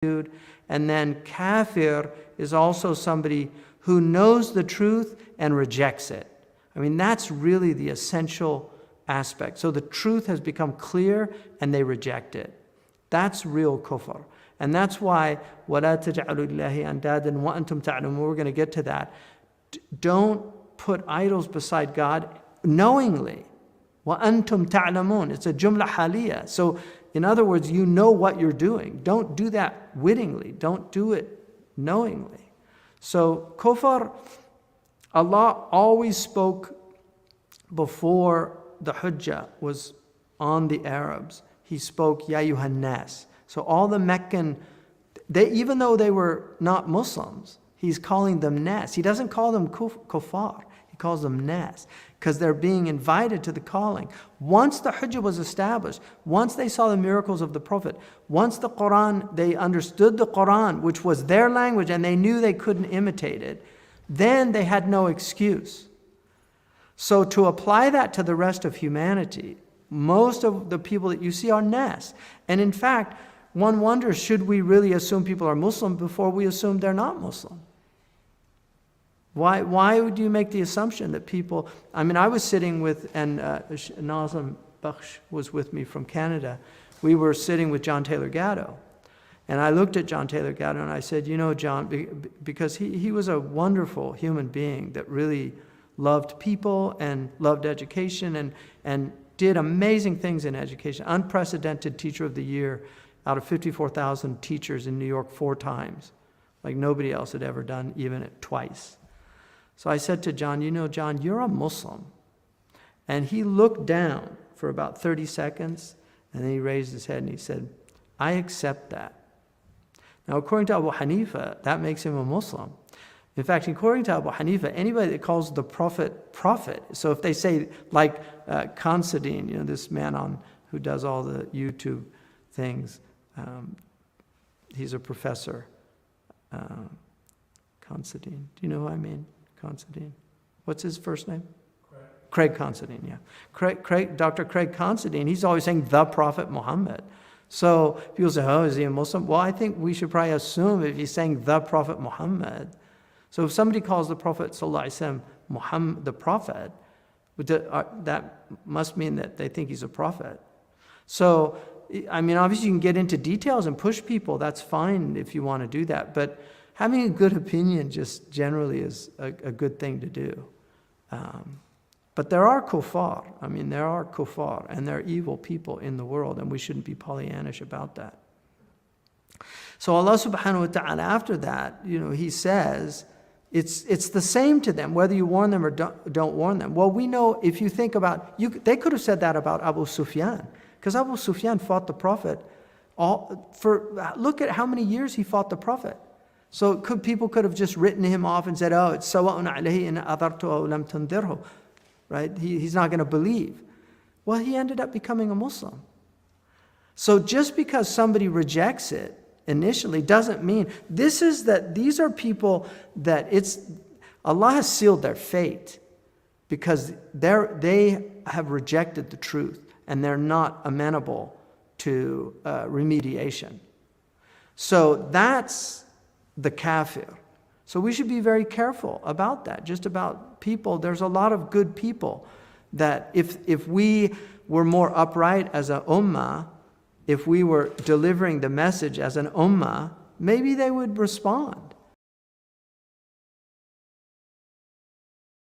And then kāfir is also somebody who knows the truth and rejects it. I mean, that's really the essential aspect. So the truth has become clear and they reject it. That's real kufr. And that's why وَلَا تَجْعَلُوا لِلَّهِ أَنْدَادًا وَأَنْتُمْ تَعْلَمُونَ. We're going to get to that. Don't put idols beside God knowingly. وَأَنْتُمْ تَعْلَمُونَ. It's a jumla haliyah. So in other words, you know what you're doing. Don't do that wittingly. Don't do it knowingly. So kufr, Allah always spoke before the hujjah was on the Arabs. He spoke, Ya ayyuhan nas. So all the Meccan, even though they were not Muslims, he's calling them nas. He doesn't call them kuffar. He calls them nas because they're being invited to the calling. Once the hujjah was established, once they saw the miracles of the Prophet, once the Quran, they understood the Quran, which was their language, and they knew they couldn't imitate it, then they had no excuse. So to apply that to the rest of humanity, most of the people that you see are nas. And in fact, one wonders, should we really assume people are Muslim before we assume they're not Muslim? Why would you make the assumption that people... I mean, I was sitting with, and Nazim Bakhsh was with me from Canada. We were sitting with John Taylor Gatto. And I looked at John Taylor Gatto and I said, you know, John, because he was a wonderful human being that really loved people and loved education and did amazing things in education. Unprecedented Teacher of the Year out of 54,000 teachers in New York 4 times. Like nobody else had ever done, even twice. So I said to John, you know, John, you're a Muslim. And he looked down for about 30 seconds, and then he raised his head and he said, I accept that. Now, according to Abu Hanifa, that makes him a Muslim. In fact, according to Abu Hanifa, anybody that calls the Prophet, prophet, so if they say, like Considine, you know, this man who does all the YouTube things, he's a professor, Considine. Do you know who I mean? Considine. What's his first name? Craig Considine, yeah. Dr. Craig Considine, he's always saying the Prophet Muhammad. So people say, oh, is he a Muslim? Well, I think we should probably assume if he's saying the Prophet Muhammad. So if somebody calls the Prophet ﷺ Muhammad, the Prophet, that must mean that they think he's a prophet. So, I mean, obviously you can get into details and push people. That's fine if you want to do that. But having a good opinion just generally is a good thing to do. But there are kuffar. I mean, there are kuffar, and there are evil people in the world, and we shouldn't be Pollyannish about that. So Allah subhanahu wa ta'ala, after that, you know, He says, it's the same to them, whether you warn them or don't warn them. Well, we know, if you think about, they could have said that about Abu Sufyan, because Abu Sufyan fought the Prophet. Look at how many years he fought the Prophet. So people could have just written him off and said, oh, it's sawa'un alayhi in adartu aw lam tundirhu. Right? He's not going to believe. Well, he ended up becoming a Muslim. So just because somebody rejects it initially doesn't mean these are people that Allah has sealed their fate because they have rejected the truth and they're not amenable to remediation. So that's the kāfir. So we should be very careful about that, just about people. There's a lot of good people that if we were more upright as a ummah, if we were delivering the message as an ummah, maybe they would respond.